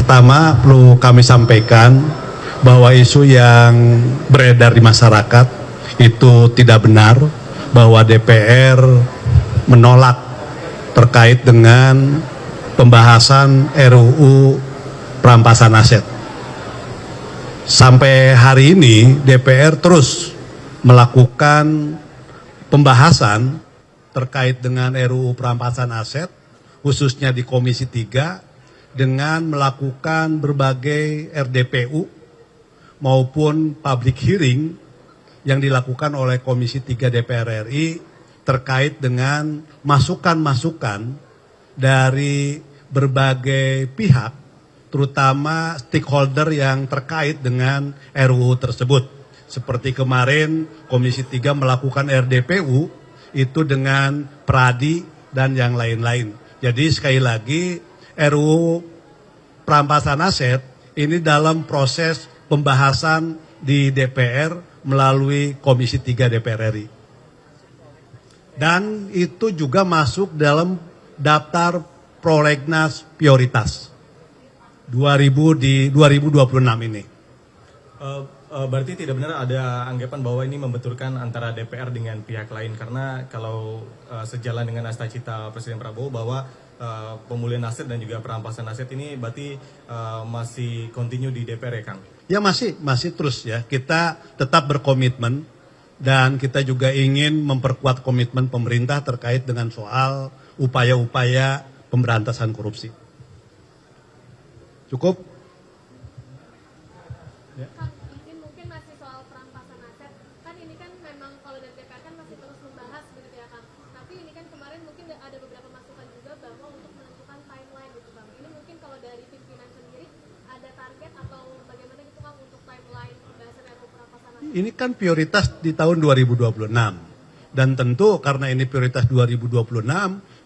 Pertama, perlu kami sampaikan bahwa isu yang beredar di masyarakat itu tidak benar, bahwa DPR menolak terkait dengan pembahasan RUU perampasan aset. Sampai hari ini DPR terus melakukan pembahasan terkait dengan RUU perampasan aset, khususnya di Komisi 3, dengan melakukan berbagai RDPU maupun public hearing yang dilakukan oleh Komisi 3 DPR RI terkait dengan masukan-masukan dari berbagai pihak, terutama stakeholder yang terkait dengan RUU tersebut. Seperti kemarin Komisi 3 melakukan RDPU itu dengan Pradi dan yang lain-lain. Jadi sekali lagi RUU perampasan aset ini dalam proses pembahasan di DPR melalui Komisi 3 DPR RI. Dan itu juga masuk dalam daftar prolegnas prioritas 2026 ini. Berarti tidak benar ada anggapan bahwa ini membenturkan antara DPR dengan pihak lain, karena kalau sejalan dengan cita Presiden Prabowo bahwa pemulihan aset dan juga perampasan aset ini berarti masih continue di DPR ya Kang? Ya masih terus ya, kita tetap berkomitmen dan kita juga ingin memperkuat komitmen pemerintah terkait dengan soal upaya-upaya pemberantasan korupsi. Cukup? Ya. Mungkin masih soal perampasan aset, kan ini kan memang kalau dari DPR kan masih terus membahas begitu ya Kang. Tapi ini kan kemarin mungkin ada beberapa masukan juga bahwa untuk menentukan timeline gitu Bang. Ini mungkin kalau dari pimpinan sendiri ada target atau bagaimana gitu Kang untuk timeline pembahasan RUU perampasan aset? Ini kan prioritas di tahun 2026. Dan tentu karena ini prioritas 2026,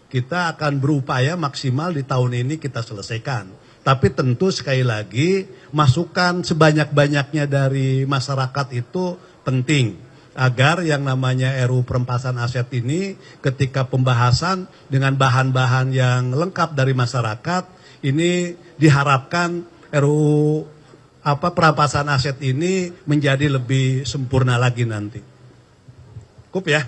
kita akan berupaya maksimal di tahun ini kita selesaikan. Tapi tentu sekali lagi masukan sebanyak-banyaknya dari masyarakat itu penting. Agar yang namanya RUU perampasan aset ini ketika pembahasan dengan bahan-bahan yang lengkap dari masyarakat, ini diharapkan RUU perampasan aset ini menjadi lebih sempurna lagi nanti. Cukup ya?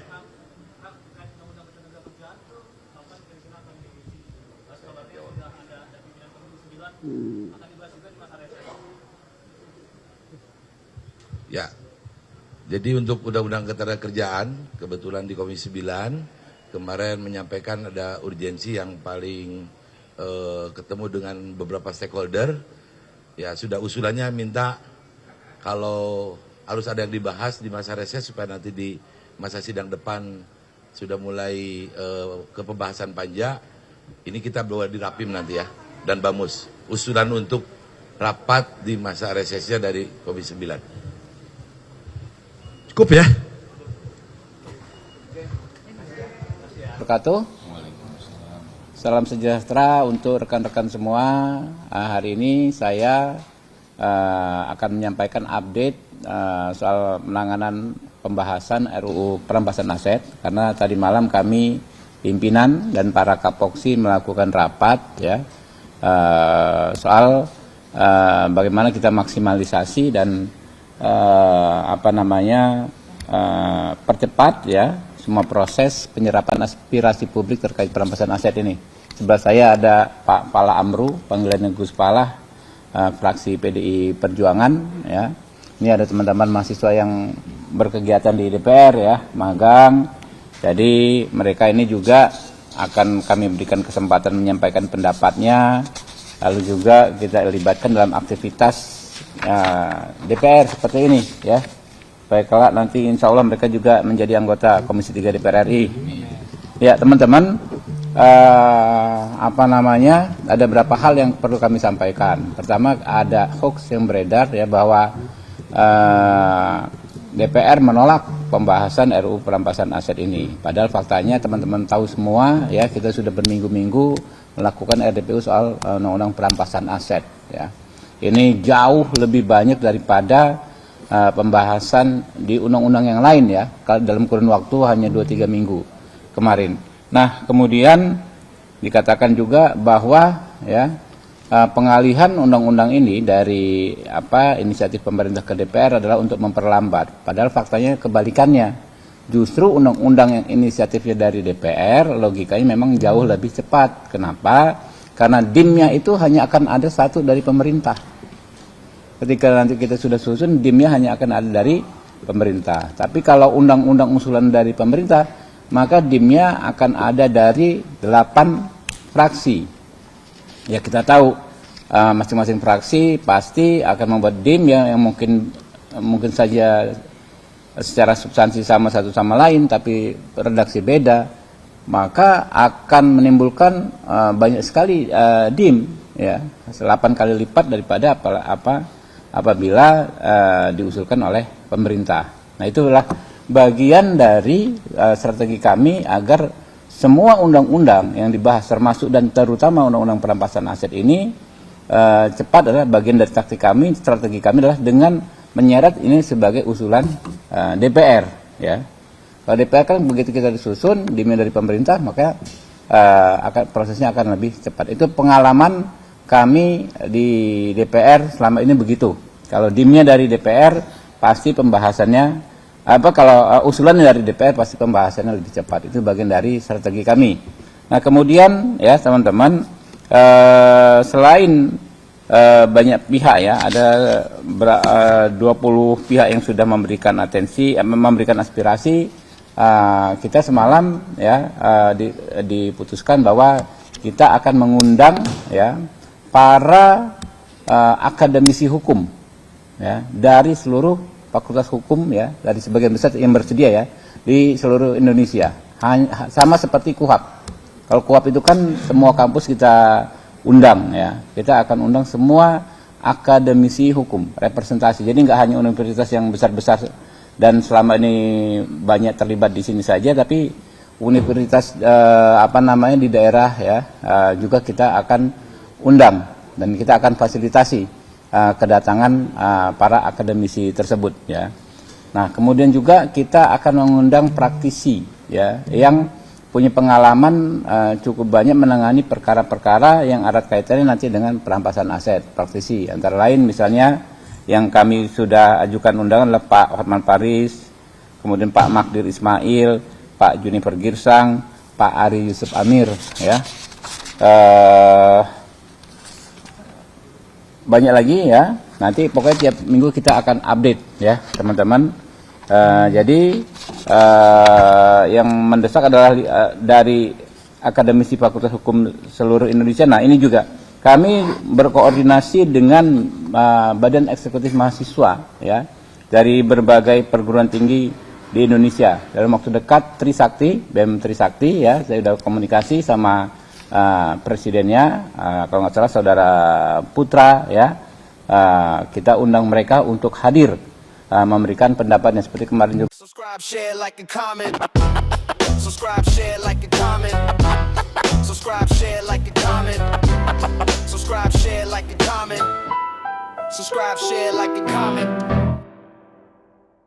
Ya, jadi untuk Undang-Undang Ketenagakerjaan, kebetulan di Komisi 9 kemarin menyampaikan ada urgensi yang paling ketemu dengan beberapa stakeholder. Ya sudah usulannya minta kalau harus ada yang dibahas di masa reses supaya nanti di masa sidang depan sudah mulai ke pembahasan panja. Ini kita bawa di Rapim nanti ya, dan Bamus. Usulan untuk rapat di masa resesnya dari Komisi 9. Cukup ya? Wabarakatuh. Salam sejahtera untuk rekan-rekan semua. Hari ini saya akan menyampaikan update soal penanganan pembahasan RUU perampasan aset, karena tadi malam kami pimpinan dan para kapoksi melakukan rapat ya soal bagaimana kita maksimalisasi dan percepat ya semua proses penyerapan aspirasi publik terkait perampasan aset ini. Sebelah saya ada Pak Pala Amru, panggilannya Gus Pala, fraksi PDI Perjuangan ya. Ini ada teman-teman mahasiswa yang berkegiatan di DPR ya, magang. Jadi mereka ini juga akan kami berikan kesempatan menyampaikan pendapatnya, lalu juga kita libatkan dalam aktivitas DPR seperti ini ya. Baik, kelak nanti insya Allah mereka juga menjadi anggota Komisi 3 DPR RI. Ya teman-teman, ada beberapa hal yang perlu kami sampaikan. Pertama, ada hoax yang beredar ya bahwa DPR menolak pembahasan RUU perampasan aset ini. Padahal faktanya teman-teman tahu semua ya, kita sudah berminggu-minggu melakukan RDPU soal undang-undang perampasan aset ya. Ini jauh lebih banyak daripada pembahasan di undang-undang yang lain ya, dalam kurun waktu hanya 2-3 minggu kemarin. Nah, kemudian dikatakan juga bahwa ya pengalihan undang-undang ini dari inisiatif pemerintah ke DPR adalah untuk memperlambat. Padahal faktanya kebalikannya. Justru undang-undang yang inisiatifnya dari DPR logikanya memang jauh lebih cepat. Kenapa? Karena DIM-nya itu hanya akan ada satu dari pemerintah. Ketika nanti kita sudah susun, DIM-nya hanya akan ada dari pemerintah. Tapi kalau undang-undang usulan dari pemerintah, maka DIM-nya akan ada dari 8 fraksi. Ya kita tahu masing-masing fraksi pasti akan membuat DIM yang mungkin saja secara substansi sama satu sama lain tapi redaksi beda, maka akan menimbulkan banyak sekali DIM, ya 8 kali lipat daripada apabila diusulkan oleh pemerintah. Nah itulah bagian dari strategi kami agar semua undang-undang yang dibahas termasuk dan terutama undang-undang perampasan aset ini cepat adalah bagian dari strategi kami adalah dengan menyeret ini sebagai usulan DPR, ya. Kalau DPR kan begitu kita disusun DIM dari pemerintah, maka prosesnya akan lebih cepat. Itu pengalaman kami di DPR selama ini begitu. Kalau DIM-nya dari DPR pasti pembahasannya kalau usulannya dari DPR pasti pembahasannya lebih cepat. Itu bagian dari strategi kami. Nah kemudian ya teman-teman, selain banyak pihak ya, ada 20 pihak yang sudah memberikan memberikan aspirasi. Kita semalam ya diputuskan bahwa kita akan mengundang ya para akademisi hukum ya dari seluruh fakultas hukum ya, dari sebagian besar yang bersedia ya di seluruh Indonesia. Sama seperti KUHAP. Kalau KUHAP itu kan semua kampus kita undang ya. Kita akan undang semua akademisi hukum, representasi. Jadi nggak hanya universitas yang besar-besar dan selama ini banyak terlibat di sini saja, tapi universitas di daerah ya juga kita akan undang dan kita akan fasilitasi kedatangan para akademisi tersebut ya. Nah, kemudian juga kita akan mengundang praktisi ya yang punya pengalaman cukup banyak menangani perkara-perkara yang erat kaitannya nanti dengan perampasan aset. Praktisi antara lain misalnya yang kami sudah ajukan undangan adalah Pak Hotman Paris, kemudian Pak Magdir Ismail, Pak Junifer Girsang, Pak Ari Yusuf Amir ya. Banyak lagi ya, nanti pokoknya tiap minggu kita akan update ya teman-teman. Jadi yang mendesak adalah dari akademisi Fakultas Hukum seluruh Indonesia. Nah ini juga kami berkoordinasi dengan Badan Eksekutif Mahasiswa ya dari berbagai perguruan tinggi di Indonesia. Dalam waktu dekat Trisakti, BEM Trisakti ya, saya sudah komunikasi sama presidennya, kalau nggak salah saudara Putra ya, kita undang mereka untuk hadir memberikan pendapatnya seperti kemarin juga. Subscribe, share, like, and comment. Subscribe, share, like, and comment. Subscribe, share, like, and comment. Subscribe, share, like, and comment. Subscribe, share, like, and comment.